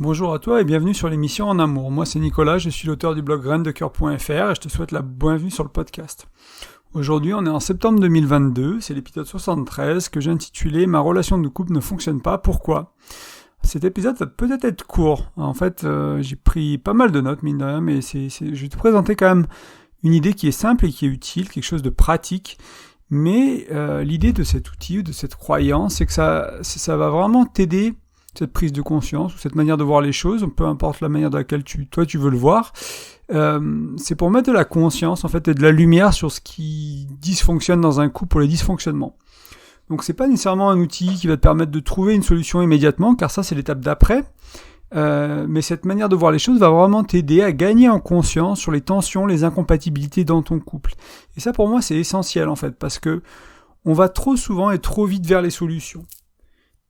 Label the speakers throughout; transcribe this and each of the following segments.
Speaker 1: Bonjour à toi et bienvenue sur l'émission En Amour. Moi c'est Nicolas, je suis l'auteur du blog graindecoeur.fr et je te souhaite la bienvenue sur le podcast. Aujourd'hui on est en septembre 2022, c'est l'épisode 73 que j'ai intitulé « Ma relation de couple ne fonctionne pas, pourquoi ?» Cet épisode va peut-être être court. En fait j'ai pris pas mal de notes mine de rien, mais je vais te présenter quand même une idée qui est simple et qui est utile, quelque chose de pratique. Mais l'idée de cet outil ou de cette croyance, c'est que ça va vraiment t'aider, cette prise de conscience ou cette manière de voir les choses, peu importe la manière dans laquelle tu veux le voir. C'est pour mettre de la conscience en fait et de la lumière sur ce qui dysfonctionne dans un couple, pour les dysfonctionnements. Donc c'est pas nécessairement un outil qui va te permettre de trouver une solution immédiatement, car ça c'est l'étape d'après. Mais cette manière de voir les choses va vraiment t'aider à gagner en conscience sur les tensions, les incompatibilités dans ton couple. Et ça pour moi c'est essentiel en fait, parce que on va trop souvent et trop vite vers les solutions.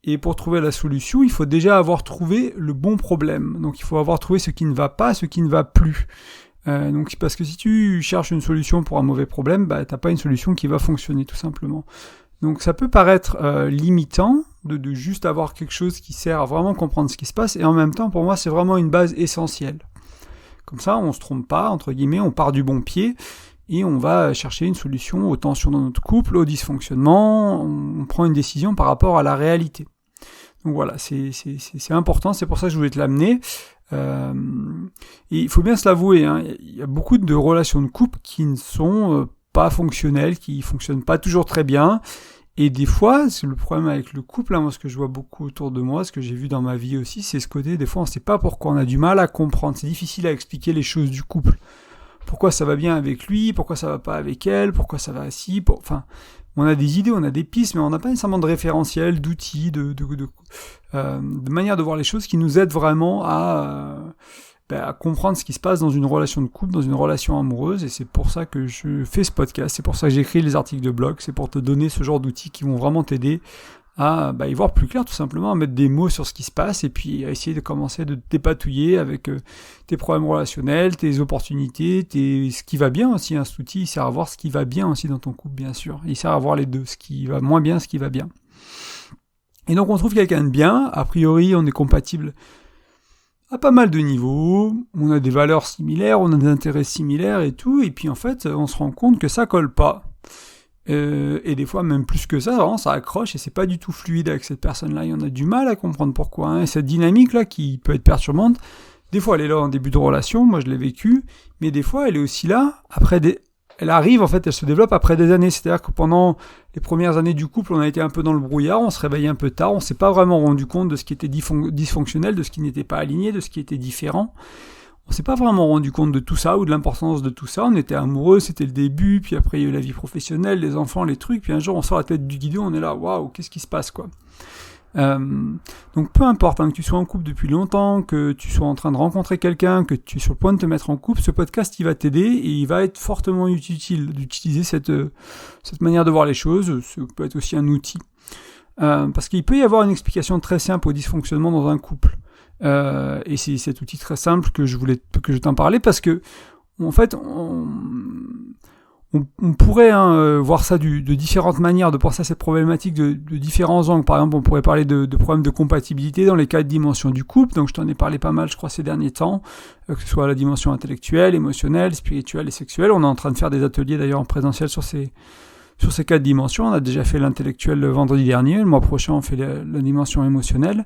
Speaker 1: Et pour trouver la solution, il faut déjà avoir trouvé le bon problème. Donc il faut avoir trouvé ce qui ne va pas, ce qui ne va plus. Donc parce que si tu cherches une solution pour un mauvais problème, t'as pas une solution qui va fonctionner tout simplement. Donc ça peut paraître limitant de juste avoir quelque chose qui sert à vraiment comprendre ce qui se passe, et en même temps pour moi c'est vraiment une base essentielle. Comme ça on se trompe pas, entre guillemets, on part du bon pied, et on va chercher une solution aux tensions dans notre couple, aux dysfonctionnements, on prend une décision par rapport à la réalité. Donc voilà, c'est important, c'est pour ça que je voulais te l'amener. Et il faut bien se l'avouer, hein, il y a beaucoup de relations de couple qui ne sont pas fonctionnelles, qui fonctionnent pas toujours très bien. Et des fois, c'est le problème avec le couple, hein, moi ce que je vois beaucoup autour de moi, ce que j'ai vu dans ma vie aussi, c'est ce côté, des fois on sait pas pourquoi, on a du mal à comprendre, c'est difficile à expliquer les choses du couple. Pourquoi ça va bien avec lui, pourquoi ça va pas avec elle, pourquoi ça va ainsi, enfin... On a des idées, on a des pistes, mais on n'a pas nécessairement de référentiel, d'outils, de manière de voir les choses qui nous aident vraiment à comprendre ce qui se passe dans une relation de couple, dans une relation amoureuse. Et c'est pour ça que je fais ce podcast, c'est pour ça que j'écris les articles de blog, c'est pour te donner ce genre d'outils qui vont vraiment t'aider à y voir plus clair, tout simplement, à mettre des mots sur ce qui se passe et puis à essayer de commencer de te dépatouiller avec tes problèmes relationnels, tes opportunités, ce qui va bien aussi. Cet outil, il sert à voir ce qui va bien aussi dans ton couple, bien sûr. Il sert à voir les deux, ce qui va moins bien, ce qui va bien. Et donc on trouve quelqu'un de bien, a priori on est compatible à pas mal de niveaux, on a des valeurs similaires, on a des intérêts similaires et tout, et puis en fait on se rend compte que ça colle pas. Et des fois même plus que ça, vraiment ça accroche et c'est pas du tout fluide avec cette personne-là, et on a du mal à comprendre pourquoi, hein. Et cette dynamique-là qui peut être perturbante, des fois elle est là en début de relation, moi je l'ai vécu, mais des fois elle est aussi là elle arrive en fait, elle se développe après des années, c'est-à-dire que pendant les premières années du couple on a été un peu dans le brouillard, on se réveillait un peu tard, on s'est pas vraiment rendu compte de ce qui était dysfonctionnel, de ce qui n'était pas aligné, de ce qui était différent. On s'est pas vraiment rendu compte de tout ça ou de l'importance de tout ça. On était amoureux, c'était le début, puis après il y a eu la vie professionnelle, les enfants, les trucs, puis un jour on sort la tête du guidon, on est là, waouh, qu'est-ce qui se passe quoi. Donc peu importe, hein, que tu sois en couple depuis longtemps, que tu sois en train de rencontrer quelqu'un, que tu es sur le point de te mettre en couple, ce podcast il va t'aider et il va être fortement utile d'utiliser cette manière de voir les choses. Ça peut être aussi un outil. Parce qu'il peut y avoir une explication très simple au dysfonctionnement dans un couple. Et c'est cet outil très simple que je t'en parlais, parce que en fait on pourrait voir ça de différentes manières, de penser à cette problématique de différents angles. Par exemple, on pourrait parler de problèmes de compatibilité dans les 4 dimensions du couple. Donc je t'en ai parlé pas mal, je crois, ces derniers temps, que ce soit la dimension intellectuelle, émotionnelle, spirituelle et sexuelle. On est en train de faire des ateliers d'ailleurs en présentiel sur ces 4 dimensions. On a déjà fait l'intellectuel le vendredi dernier, le mois prochain on fait la dimension émotionnelle.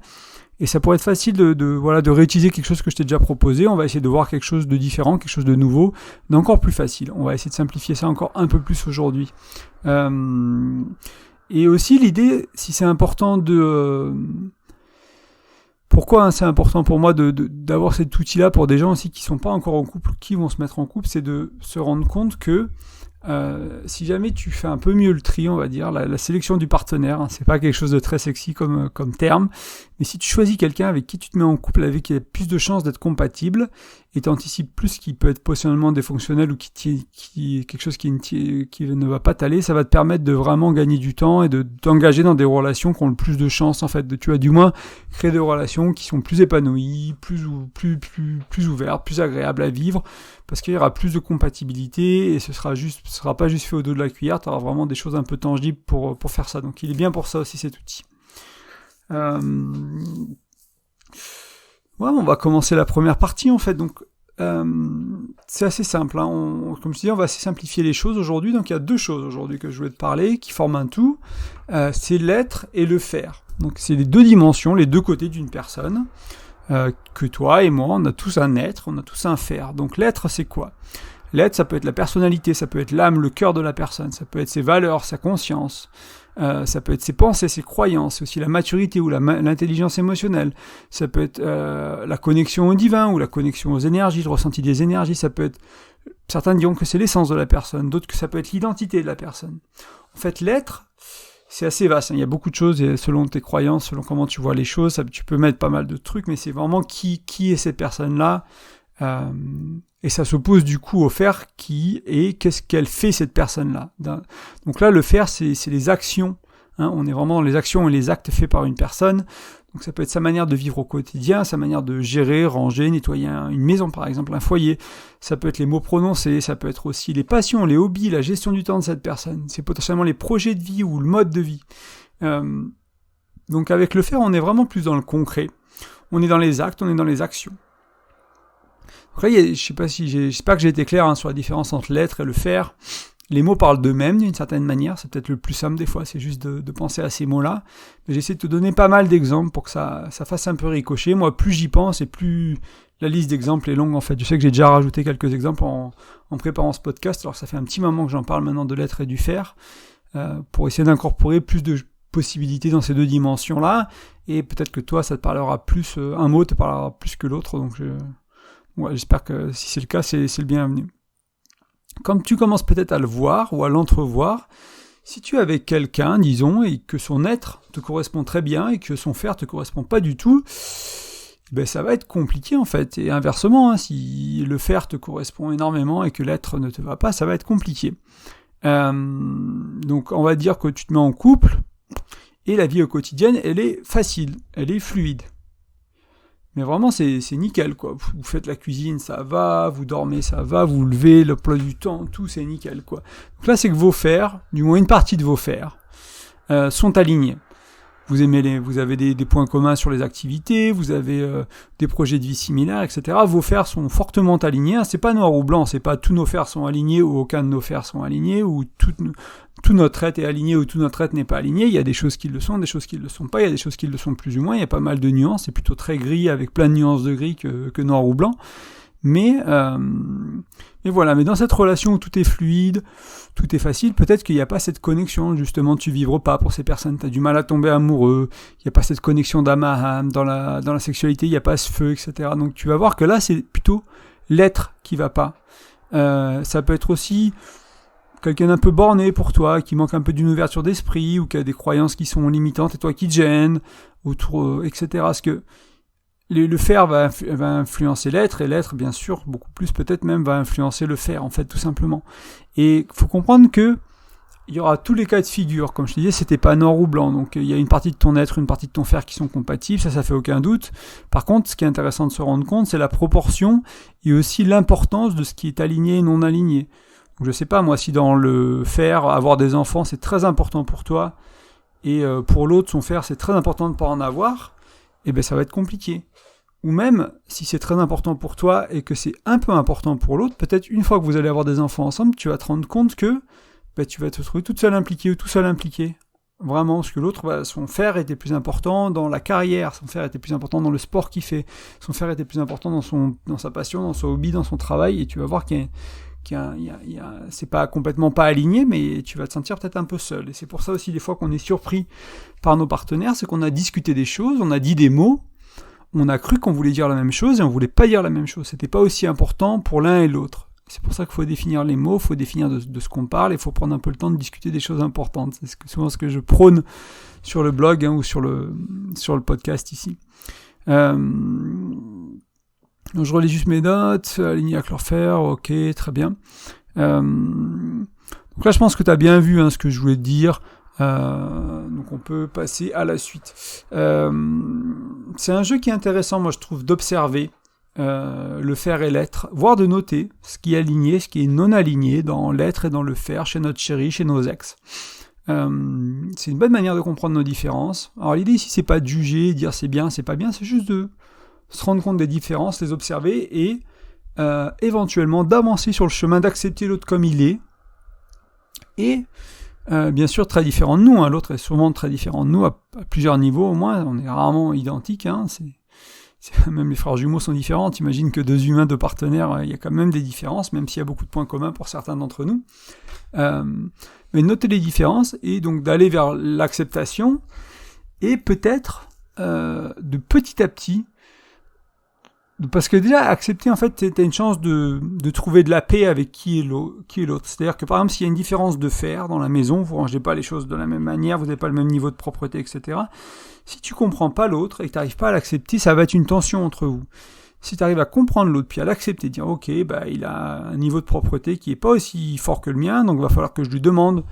Speaker 1: Et ça pourrait être facile de réutiliser quelque chose que je t'ai déjà proposé. On va essayer de voir quelque chose de différent, quelque chose de nouveau, d'encore plus facile. On va essayer de simplifier ça encore un peu plus aujourd'hui. Et aussi l'idée, si c'est important pourquoi c'est important pour moi d'avoir cet outil-là pour des gens aussi qui sont pas encore en couple, qui vont se mettre en couple, c'est de se rendre compte que si jamais tu fais un peu mieux le tri, on va dire, la sélection du partenaire, hein, c'est pas quelque chose de très sexy comme terme, mais si tu choisis quelqu'un avec qui tu te mets en couple, avec qui il y a plus de chances d'être compatible, et t'anticipes plus ce qui peut être potentiellement défonctionnel ou quelque chose qui ne va pas t'aller, ça va te permettre de vraiment gagner du temps et de t'engager dans des relations qui ont le plus de chances, en fait, tu vas du moins créer des relations qui sont plus épanouies, plus ouvertes, plus agréables à vivre, parce qu'il y aura plus de compatibilité et ce sera pas juste fait au dos de la cuillère, tu auras vraiment des choses un peu tangibles pour faire ça. Donc il est bien pour ça aussi cet outil. Ouais, on va commencer la première partie en fait. Donc, c'est assez simple. Hein. Comme je disais, on va assez simplifier les choses aujourd'hui. Donc, il y a deux choses aujourd'hui que je voulais te parler qui forment un tout. C'est l'être et le faire. Donc, c'est les deux dimensions, les deux côtés d'une personne. Que toi et moi, on a tous un être, on a tous un faire. Donc, l'être, c'est quoi ? L'être, ça peut être la personnalité, ça peut être l'âme, le cœur de la personne, ça peut être ses valeurs, sa conscience, ça peut être ses pensées, ses croyances, aussi la maturité ou l'intelligence émotionnelle, ça peut être la connexion au divin ou la connexion aux énergies, le ressenti des énergies, ça peut être, certains diront que c'est l'essence de la personne, d'autres que ça peut être l'identité de la personne. En fait, l'être, c'est assez vaste, hein. Il y a beaucoup de choses, et selon tes croyances, selon comment tu vois les choses, tu peux mettre pas mal de trucs, mais c'est vraiment qui est cette personne-là. Et ça s'oppose du coup au faire qui est, qu'est-ce qu'elle fait cette personne-là. Donc là, le faire, c'est les actions. Hein, on est vraiment dans les actions et les actes faits par une personne. Donc ça peut être sa manière de vivre au quotidien, sa manière de gérer, ranger, nettoyer une maison par exemple, un foyer. Ça peut être les mots prononcés, ça peut être aussi les passions, les hobbies, la gestion du temps de cette personne. C'est potentiellement les projets de vie ou le mode de vie. Donc avec le faire, on est vraiment plus dans le concret. On est dans les actes, on est dans les actions. Donc là, j'espère que j'ai été clair sur la différence entre l'être et le faire. Les mots parlent d'eux-mêmes d'une certaine manière, c'est peut-être le plus simple des fois, c'est juste de penser à ces mots-là. Mais j'essaie de te donner pas mal d'exemples pour que ça fasse un peu ricocher. Moi, plus j'y pense et plus la liste d'exemples est longue en fait. Je sais que j'ai déjà rajouté quelques exemples en préparant ce podcast, alors ça fait un petit moment que j'en parle maintenant de l'être et du faire, pour essayer d'incorporer plus de possibilités dans ces deux dimensions-là. Et peut-être que toi, ça te parlera plus, un mot te parlera plus que l'autre, donc ouais, j'espère que si c'est le cas, c'est le bienvenu. Quand tu commences peut-être à le voir ou à l'entrevoir, si tu es avec quelqu'un, disons, et que son être te correspond très bien et que son faire te correspond pas du tout, ben ça va être compliqué en fait. Et inversement, hein, si le faire te correspond énormément et que l'être ne te va pas, ça va être compliqué. Donc on va dire que tu te mets en couple et la vie au quotidien, elle est facile, elle est fluide. Mais vraiment, c'est nickel, quoi. Vous faites la cuisine, ça va, vous dormez, ça va, vous levez, le plat du temps, tout, c'est nickel, quoi. Donc là, c'est que vos fers, du moins une partie de vos fers, sont alignés. Vous avez des points communs sur les activités, vous avez des projets de vie similaires, etc. Vos fers sont fortement alignés. C'est pas noir ou blanc, c'est pas tous nos fers sont alignés ou aucun de nos fers sont alignés, ou tout notre être est aligné ou tout notre être n'est pas aligné. Il y a des choses qui le sont, des choses qui ne le sont pas, il y a des choses qui le sont plus ou moins, il y a pas mal de nuances, c'est plutôt très gris avec plein de nuances de gris que noir ou blanc. Mais voilà, mais dans cette relation où tout est fluide, tout est facile, peut-être qu'il n'y a pas cette connexion, justement, tu vibres pas pour ces personnes, tu as du mal à tomber amoureux, il n'y a pas cette connexion d'âme à âme, dans la sexualité, il n'y a pas ce feu, etc. Donc tu vas voir que là, c'est plutôt l'être qui va pas. Ça peut être aussi quelqu'un d'un peu borné pour toi, qui manque un peu d'une ouverture d'esprit, ou qui a des croyances qui sont limitantes et toi qui te gênent, etc. Parce que le faire va influencer l'être, et l'être, bien sûr, beaucoup plus peut-être même, va influencer le faire, en fait, tout simplement. Et il faut comprendre que il y aura tous les cas de figure. Comme je te disais, c'était pas noir ou blanc. Donc il y a une partie de ton être, une partie de ton faire qui sont compatibles, ça fait aucun doute. Par contre, ce qui est intéressant de se rendre compte, c'est la proportion et aussi l'importance de ce qui est aligné et non aligné. Donc je sais pas, moi, si dans le faire, avoir des enfants, c'est très important pour toi, et pour l'autre, son faire, c'est très important de ne pas en avoir, eh ben ça va être compliqué. Ou même, si c'est très important pour toi et que c'est un peu important pour l'autre, peut-être une fois que vous allez avoir des enfants ensemble, tu vas te rendre compte que tu vas te trouver toute seule impliquée ou tout seul impliqué. Vraiment, parce que l'autre, son faire était plus important dans la carrière, son faire était plus important dans le sport qu'il fait, son faire était plus important dans sa passion, dans son hobby, dans son travail, et tu vas voir c'est pas complètement pas aligné, mais tu vas te sentir peut-être un peu seul. Et c'est pour ça aussi des fois qu'on est surpris par nos partenaires, c'est qu'on a discuté des choses, on a dit des mots, on a cru qu'on voulait dire la même chose et on voulait pas dire la même chose. C'était pas aussi important pour l'un et l'autre. C'est pour ça qu'il faut définir les mots, il faut définir de ce qu'on parle, et il faut prendre un peu le temps de discuter des choses importantes. C'est souvent ce que je prône sur le blog ou sur le podcast ici. Donc je relis juste mes notes, aligné avec leur faire, ok, très bien. Donc là je pense que tu as bien vu ce que je voulais te dire. Donc on peut passer à la suite. C'est un jeu qui est intéressant, moi je trouve, d'observer le faire et l'être, voire de noter ce qui est aligné, ce qui est non aligné dans l'être et dans le faire chez notre chéri, chez nos ex. C'est une bonne manière de comprendre nos différences. Alors l'idée ici c'est pas de juger, dire c'est bien, c'est pas bien, c'est juste de se rendre compte des différences, les observer et éventuellement d'avancer sur le chemin d'accepter l'autre comme il est. Et bien sûr très différent de nous, hein. L'autre est sûrement très différent de nous à plusieurs niveaux au moins, on est rarement identiques, hein. Même les frères jumeaux sont différents, t'imagines que deux humains, deux partenaires, il y a quand même des différences, même s'il y a beaucoup de points communs pour certains d'entre nous. Mais noter les différences et donc d'aller vers l'acceptation et peut-être de petit à petit, parce que déjà accepter en fait t'as une chance de trouver de la paix avec qui est l'autre. C'est-à-dire que par exemple s'il y a une différence de faire dans la maison, vous rangez pas les choses de la même manière, vous n'avez pas le même niveau de propreté, etc. Si tu comprends pas l'autre et que tu n'arrives pas à l'accepter, ça va être une tension entre vous. Si tu arrives à comprendre l'autre puis à l'accepter, dire ok, il a un niveau de propreté qui est pas aussi fort que le mien, donc il va falloir que je lui demande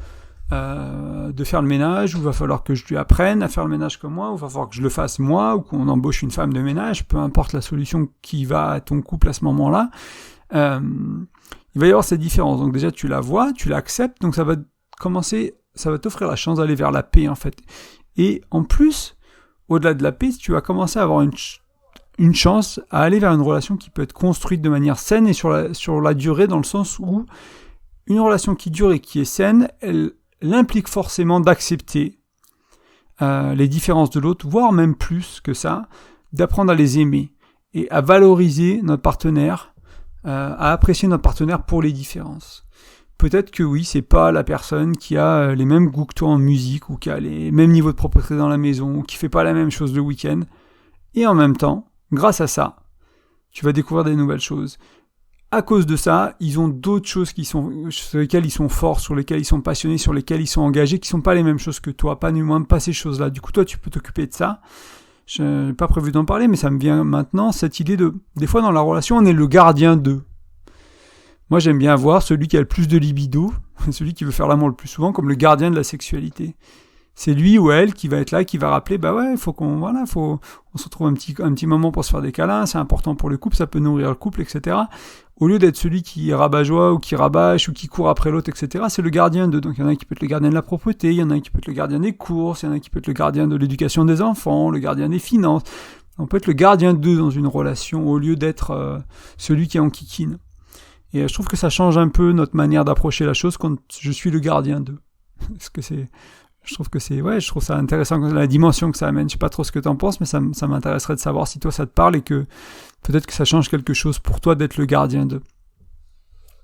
Speaker 1: de faire le ménage, ou il va falloir que je lui apprenne à faire le ménage comme moi, ou il va falloir que je le fasse moi, ou qu'on embauche une femme de ménage, peu importe la solution qui va à ton couple à ce moment-là, il va y avoir cette différence. Donc déjà tu la vois, tu l'acceptes, donc ça va t'offrir la chance d'aller vers la paix en fait. Et en plus, au-delà de la paix, tu vas commencer à avoir une chance à aller vers une relation qui peut être construite de manière saine et sur la durée, dans le sens où une relation qui dure et qui est saine, elle implique forcément d'accepter les différences de l'autre, voire même plus que ça, d'apprendre à les aimer et à valoriser notre partenaire, à apprécier notre partenaire pour les différences. Peut-être que oui, c'est pas la personne qui a les mêmes goûts que toi en musique, ou qui a les mêmes niveaux de propreté dans la maison, ou qui fait pas la même chose le week-end, et en même temps, grâce à ça, tu vas découvrir des nouvelles choses. À cause de ça, ils ont d'autres choses sur lesquelles ils sont forts, sur lesquelles ils sont passionnés, sur lesquelles ils sont engagés, qui sont pas les mêmes choses que toi, pas du moins pas ces choses-là. Du coup, toi, tu peux t'occuper de ça. Je n'ai pas prévu d'en parler, mais ça me vient maintenant, cette idée des fois dans la relation, on est le gardien d'eux. Moi, j'aime bien voir celui qui a le plus de libido, celui qui veut faire l'amour le plus souvent, comme le gardien de la sexualité. C'est lui ou elle qui va être là, qui va rappeler, il faut on se retrouve un petit moment pour se faire des câlins, c'est important pour le couple, ça peut nourrir le couple, etc. Au lieu d'être celui qui est rabat-joie, ou qui rabâche, ou qui court après l'autre, etc., c'est le gardien d'eux. Donc il y en a un qui peut être le gardien de la propreté, il y en a un qui peut être le gardien des courses, il y en a un qui peut être le gardien de l'éducation des enfants, le gardien des finances. On peut être le gardien d'eux dans une relation, au lieu d'être celui qui est en kikine. Et je trouve que ça change un peu notre manière d'approcher la chose quand je suis le gardien d'eux. Je trouve ça intéressant, la dimension que ça amène. Je sais pas trop ce que t'en penses, mais ça m'intéresserait de savoir si toi ça te parle et que peut-être que ça change quelque chose pour toi d'être le gardien d'eux.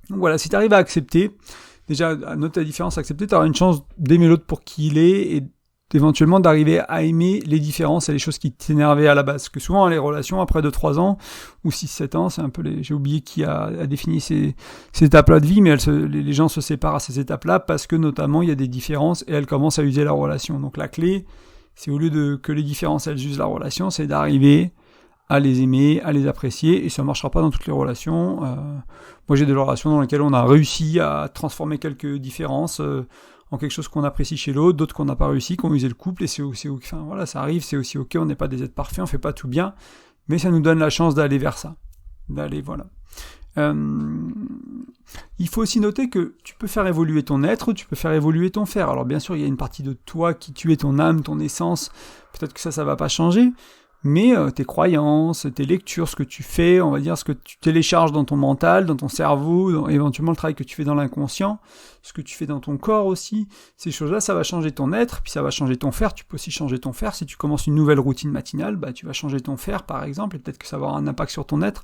Speaker 1: Donc voilà, si tu arrives à accepter, déjà à noter la différence, accepter, tu auras une chance d'aimer l'autre pour qui il est et éventuellement d'arriver à aimer les différences et les choses qui t'énervaient à la base. Parce que souvent, les relations, après 2-3 ans, ou 6-7 ans, c'est un peu j'ai oublié qui a défini ces étapes-là de vie, mais les gens se séparent à ces étapes-là parce que, notamment, il y a des différences et elles commencent à user la relation. Donc, la clé, c'est au lieu que les différences, elles usent la relation, c'est d'arriver à les aimer, à les apprécier, et ça ne marchera pas dans toutes les relations. Moi, j'ai des relations dans lesquelles on a réussi à transformer quelques différences en quelque chose qu'on apprécie chez l'autre, d'autres qu'on n'a pas réussi, qui ont usé le couple, et c'est aussi ok. Enfin voilà, ça arrive, c'est aussi ok, on n'est pas des êtres parfaits, on fait pas tout bien, mais ça nous donne la chance d'aller vers ça. Voilà. Il faut aussi noter que tu peux faire évoluer ton être, tu peux faire évoluer ton faire. Alors bien sûr, il y a une partie de toi qui tu es, ton âme, ton essence, peut-être que ça va pas changer, mais tes croyances, tes lectures, ce que tu fais, on va dire ce que tu télécharges dans ton mental, dans ton cerveau, éventuellement le travail que tu fais dans l'inconscient, ce que tu fais dans ton corps aussi, ces choses-là, ça va changer ton être, puis ça va changer ton faire. Tu peux aussi changer ton faire. Si tu commences une nouvelle routine matinale, tu vas changer ton faire par exemple, et peut-être que ça va avoir un impact sur ton être,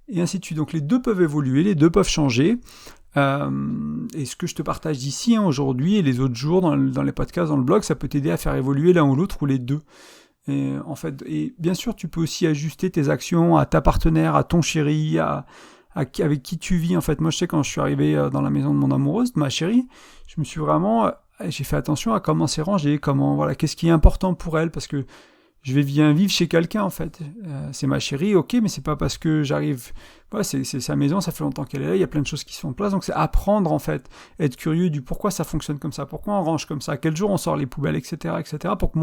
Speaker 1: et ainsi de suite. Donc les deux peuvent évoluer, les deux peuvent changer. Et ce que je te partage ici aujourd'hui et les autres jours dans les podcasts, dans le blog, ça peut t'aider à faire évoluer l'un ou l'autre ou les deux. Et bien sûr, tu peux aussi ajuster tes actions à ta partenaire, à ton chéri, avec qui tu vis. En fait, moi, je sais, quand je suis arrivé dans la maison de mon amoureuse, de ma chérie, je me suis vraiment, j'ai fait attention à comment c'est rangé, qu'est-ce qui est important pour elle, parce que je vais bien vivre chez quelqu'un, en fait. C'est ma chérie, ok, mais c'est pas parce que j'arrive... c'est sa maison, ça fait longtemps qu'elle est là, il y a plein de choses qui sont en place, donc c'est apprendre, en fait, être curieux du pourquoi ça fonctionne comme ça, pourquoi on range comme ça, quel jour on sort les poubelles, etc., pour que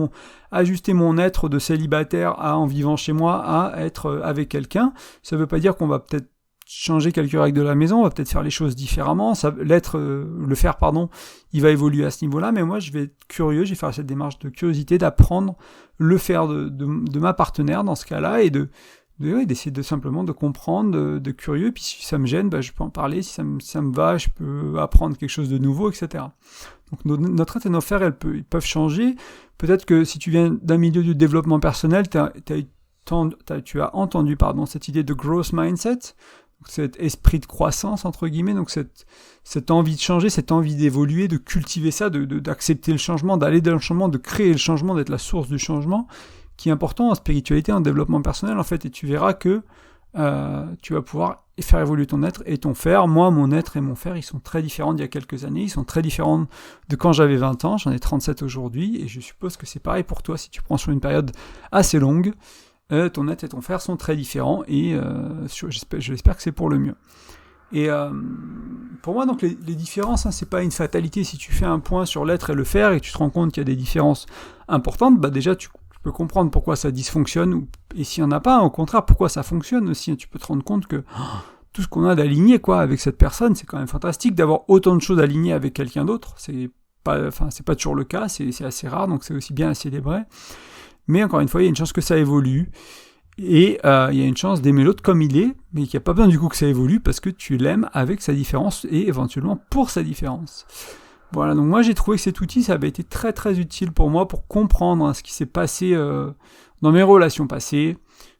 Speaker 1: ajuster mon être de célibataire en vivant chez moi à être avec quelqu'un. Ça veut pas dire qu'on va peut-être changer quelques règles de la maison, on va peut-être faire les choses différemment, le faire, il va évoluer à ce niveau-là, mais moi je vais être curieux, je vais faire cette démarche de curiosité, d'apprendre le faire de ma partenaire dans ce cas-là, et de d'essayer de simplement de comprendre, de curieux, puis si ça me gêne, je peux en parler, si ça me va, je peux apprendre quelque chose de nouveau, etc. Donc notre être et nos fers, ils peuvent changer. Peut-être que si tu viens d'un milieu du développement personnel, tu as entendu cette idée de growth mindset, cet esprit de croissance, entre guillemets, donc cette envie de changer, cette envie d'évoluer, de cultiver ça, d'accepter le changement, d'aller dans le changement, de créer le changement, d'être la source du changement, qui est important en spiritualité, en développement personnel, en fait, et tu verras que tu vas pouvoir faire évoluer ton être et ton faire. Moi, mon être et mon faire, ils sont très différents d'il y a quelques années, ils sont très différents de quand j'avais 20 ans, j'en ai 37 aujourd'hui, et je suppose que c'est pareil pour toi, si tu prends sur une période assez longue, ton être et ton faire sont très différents, et j'espère que c'est pour le mieux. Et pour moi, donc, les différences, c'est pas une fatalité. Si tu fais un point sur l'être et le faire, et que tu te rends compte qu'il y a des différences importantes, déjà, tu peux comprendre pourquoi ça dysfonctionne, et s'il n'y en a pas, au contraire, pourquoi ça fonctionne aussi. Tu peux te rendre compte que tout ce qu'on a d'aligné avec cette personne, c'est quand même fantastique d'avoir autant de choses alignées avec quelqu'un d'autre. C'est pas toujours le cas, c'est assez rare, donc c'est aussi bien à célébrer. Mais encore une fois, il y a une chance que ça évolue, et il y a une chance d'aimer l'autre comme il est, mais qu'il n'y a pas besoin du coup que ça évolue, parce que tu l'aimes avec sa différence, et éventuellement pour sa différence. Voilà, donc moi j'ai trouvé que cet outil, ça avait été très très utile pour moi pour comprendre ce qui s'est passé dans mes relations passées,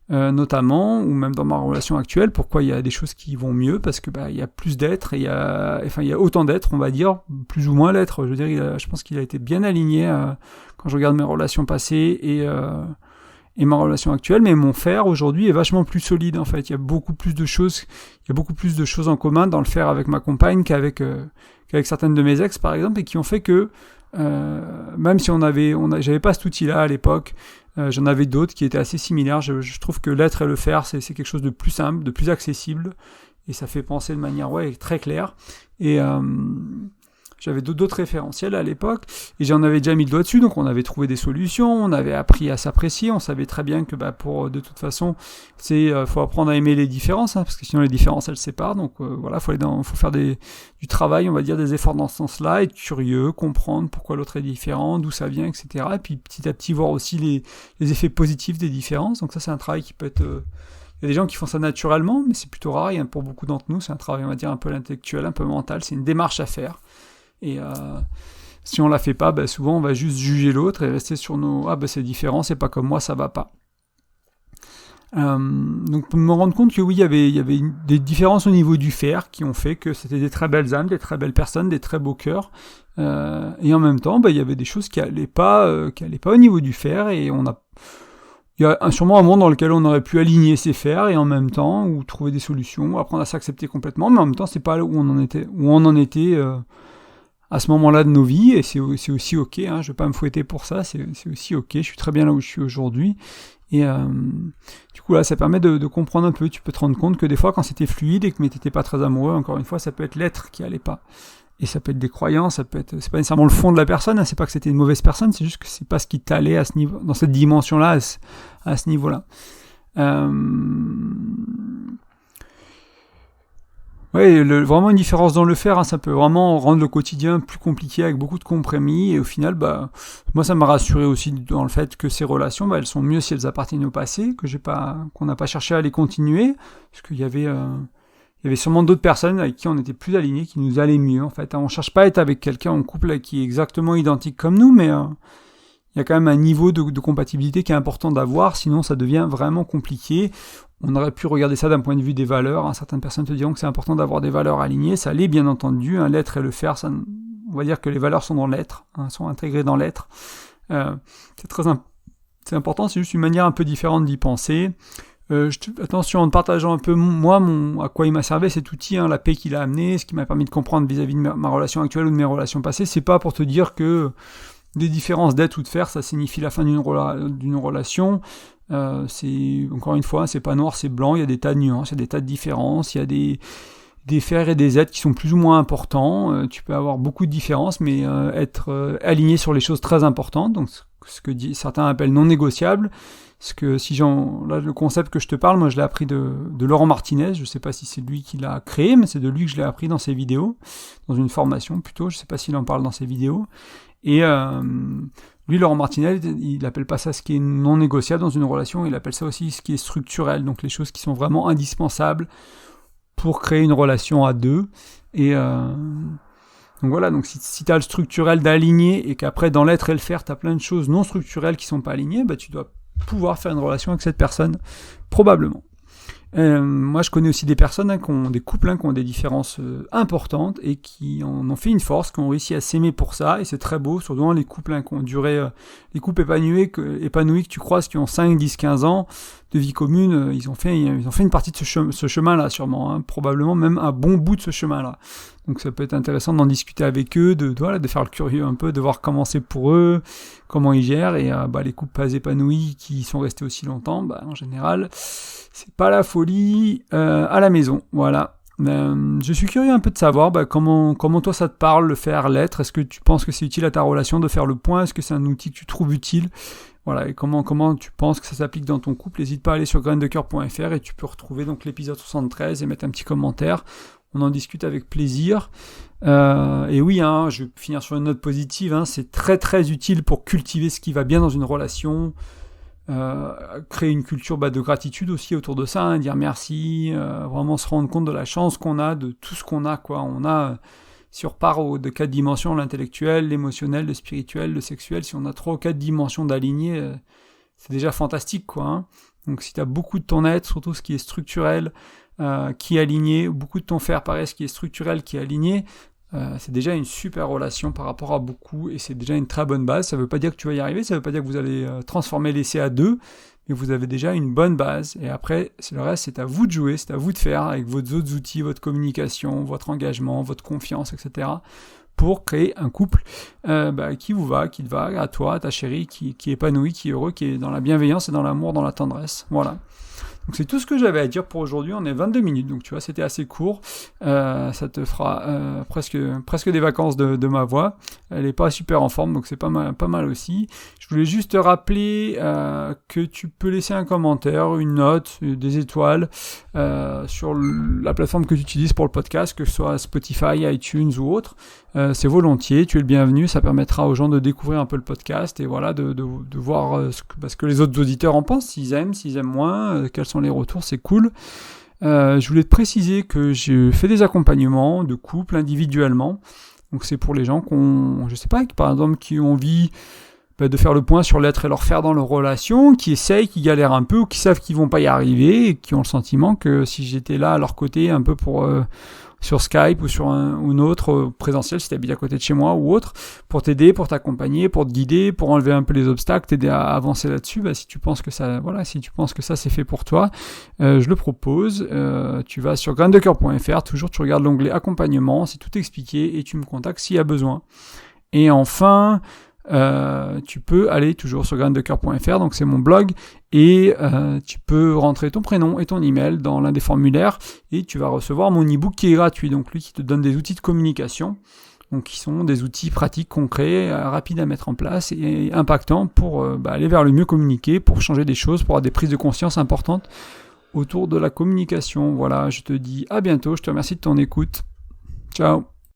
Speaker 1: notamment, ou même dans ma relation actuelle, pourquoi il y a des choses qui vont mieux, parce que il y a plus d'êtres, il y a autant d'êtres, on va dire, plus ou moins l'être. Je veux dire, je pense qu'il a été bien aligné quand je regarde mes relations passées et ma relation actuelle, mais mon faire aujourd'hui est vachement plus solide en fait. Il y a beaucoup plus de choses en commun dans le faire avec ma compagne qu'avec certaines de mes ex par exemple, et qui ont fait que même si j'avais pas cet outil-là à l'époque, j'en avais d'autres qui étaient assez similaires. Je trouve que l'être et le faire, c'est quelque chose de plus simple, de plus accessible, et ça fait penser de manière très claire. Et j'avais d'autres référentiels à l'époque, et j'en avais déjà mis le doigt dessus, donc on avait trouvé des solutions, on avait appris à s'apprécier, on savait très bien que de toute façon, faut apprendre à aimer les différences, parce que sinon les différences elles séparent, donc faut faire du travail, on va dire des efforts dans ce sens-là, être curieux, comprendre pourquoi l'autre est différent, d'où ça vient, etc. Et puis petit à petit voir aussi les effets positifs des différences, donc ça c'est un travail qui peut être... Il y a des gens qui font ça naturellement, mais c'est plutôt rare, pour beaucoup d'entre nous, c'est un travail, on va dire, un peu intellectuel, un peu mental, c'est une démarche à faire. Et si on la fait pas, souvent on va juste juger l'autre et rester sur nos c'est différent, c'est pas comme moi, ça va pas. Donc pour me rendre compte que oui, il y avait des différences au niveau du faire qui ont fait que c'était des très belles âmes, des très belles personnes, des très beaux cœurs, et en même temps il y avait des choses qui allaient pas au niveau du faire, et il y a sûrement un monde dans lequel on aurait pu aligner ses fers, et en même temps, ou trouver des solutions, ou apprendre à s'accepter complètement, mais en même temps c'est pas là où on en était à ce moment-là de nos vies, et c'est aussi ok, je vais pas me fouetter pour ça, c'est aussi ok, je suis très bien là où je suis aujourd'hui, et du coup là ça permet de comprendre un peu, tu peux te rendre compte que des fois quand c'était fluide et que t'étais pas très amoureux, encore une fois ça peut être l'être qui allait pas, et ça peut être des croyances, c'est pas nécessairement le fond de la personne, c'est pas que c'était une mauvaise personne, c'est juste que c'est pas ce qui t'allait à ce niveau, dans cette dimension-là, à ce niveau-là. Oui, vraiment une différence dans le faire, ça peut vraiment rendre le quotidien plus compliqué avec beaucoup de compromis, et au final, moi ça m'a rassuré aussi dans le fait que ces relations, elles sont mieux si elles appartiennent au passé, qu'on n'a pas cherché à les continuer, parce qu'il y avait sûrement d'autres personnes avec qui on était plus alignés, qui nous allaient mieux en fait. On cherche pas à être avec quelqu'un en couple qui est exactement identique comme nous, mais il y a quand même un niveau de compatibilité qui est important d'avoir, sinon ça devient vraiment compliqué. On aurait pu regarder ça d'un point de vue des valeurs. Certaines personnes te diront que c'est important d'avoir des valeurs alignées. Ça l'est bien entendu. L'être et le faire, on va dire que les valeurs sont dans l'être, sont intégrées dans l'être. C'est important, c'est juste une manière un peu différente d'y penser. Attention, en partageant un peu moi à quoi il m'a servi cet outil, la paix qu'il a amené, ce qui m'a permis de comprendre vis-à-vis de ma relation actuelle ou de mes relations passées, c'est pas pour te dire que des différences d'être ou de faire, ça signifie la fin d'une relation. Encore une fois, c'est pas noir, c'est blanc, il y a des tas de nuances, il y a des tas de différences, il y a des faire et des êtres qui sont plus ou moins importants. Tu peux avoir beaucoup de différences, mais être aligné sur les choses très importantes, donc ce que certains appellent non négociables. Là, le concept que je te parle, moi je l'ai appris de Laurent Martinez, je sais pas si c'est lui qui l'a créé, mais c'est de lui que je l'ai appris dans ses vidéos, dans une formation plutôt, je sais pas s'il en parle dans ses vidéos. Et Lui, Laurent Martinel, il appelle pas ça ce qui est non négociable dans une relation, il appelle ça aussi ce qui est structurel, donc les choses qui sont vraiment indispensables pour créer une relation à deux. Et donc voilà, donc si tu as le structurel d'aligner et qu'après dans l'être et le faire, tu as plein de choses non structurelles qui sont pas alignées, bah, tu dois pouvoir faire une relation avec cette personne, probablement. Moi, je connais aussi des personnes qui ont des couples qui ont des différences importantes et qui en ont fait une force, qui ont réussi à s'aimer pour ça, et c'est très beau, surtout dans les couples qui ont duré, les couples épanouis que tu croises, qui ont 5, 10, 15 ans de vie commune, ils ont fait une partie de ce chemin-là, sûrement, probablement même un bon bout de ce chemin-là. Donc ça peut être intéressant d'en discuter avec eux, de faire le curieux un peu, de voir comment c'est pour eux, comment ils gèrent, et les couples pas épanouis qui sont restés aussi longtemps, en général, c'est pas la folie à la maison, voilà. Je suis curieux un peu de savoir comment toi ça te parle, le faire, l'être. Est-ce que tu penses que c'est utile à ta relation de faire le point? Est-ce que c'est un outil que tu trouves utile? Voilà, et comment tu penses que ça s'applique dans ton couple? N'hésite pas à aller sur graindecoeur.fr et tu peux retrouver donc l'épisode 73 et mettre un petit commentaire. On en discute avec plaisir. Et oui, je vais finir sur une note positive. C'est très très utile pour cultiver ce qui va bien dans une relation. Créer une culture de gratitude aussi autour de ça, dire merci, vraiment se rendre compte de la chance qu'on a, de tout ce qu'on a, quoi. On a, si on repart de 4 dimensions, l'intellectuel, l'émotionnel, le spirituel, le sexuel, si on a 3 ou 4 dimensions d'aligner, c'est déjà fantastique, quoi. Donc si tu as beaucoup de ton être, surtout ce qui est structurel, qui est aligné, beaucoup de ton faire, pareil, ce qui est structurel, qui est aligné, c'est déjà une super relation par rapport à beaucoup, et c'est déjà une très bonne base. Ça veut pas dire que tu vas y arriver, ça veut pas dire que vous allez transformer l'essai à 2, mais vous avez déjà une bonne base, et après, le reste, c'est à vous de jouer, c'est à vous de faire avec vos autres outils, votre communication, votre engagement, votre confiance, etc., pour créer un couple qui vous va, qui te va, à toi, à ta chérie, qui est épanoui, qui est heureux, qui est dans la bienveillance et dans l'amour, dans la tendresse. Voilà. Donc c'est tout ce que j'avais à dire pour aujourd'hui. On est 22 minutes, donc tu vois, c'était assez court. Ça te fera presque des vacances de ma voix. Elle est pas super en forme, donc c'est pas mal aussi. Je voulais juste te rappeler que tu peux laisser un commentaire, une note, des étoiles sur la plateforme que tu utilises pour le podcast, que ce soit Spotify, iTunes ou autre. C'est volontiers, tu es le bienvenu. Ça permettra aux gens de découvrir un peu le podcast et voilà, de voir ce que les autres auditeurs en pensent, s'ils aiment moins, quels sont les retours, c'est cool. Je voulais te préciser que je fais des accompagnements de couple individuellement. Donc c'est pour les gens par exemple, qui ont envie de faire le point sur l'être et leur faire dans leur relation, qui essayent, qui galèrent un peu, ou qui savent qu'ils vont pas y arriver, et qui ont le sentiment que si j'étais là à leur côté, un peu pour sur Skype ou sur un autre présentiel, si tu habites à côté de chez moi ou autre, pour t'aider, pour t'accompagner, pour te guider, pour enlever un peu les obstacles, t'aider à avancer là-dessus, si tu penses que ça c'est fait pour toi, je le propose. Tu vas sur graindecoeur.fr, toujours tu regardes l'onglet accompagnement, c'est tout expliqué et tu me contactes s'il y a besoin. Et enfin, tu peux aller toujours sur graindecoeur.fr, donc c'est mon blog, et tu peux rentrer ton prénom et ton email dans l'un des formulaires et tu vas recevoir mon e-book qui est gratuit, donc lui qui te donne des outils de communication, donc qui sont des outils pratiques, concrets, rapides à mettre en place et impactants pour aller vers le mieux communiquer, pour changer des choses, pour avoir des prises de conscience importantes autour de la communication. Voilà, je te dis à bientôt, je te remercie de ton écoute. Ciao.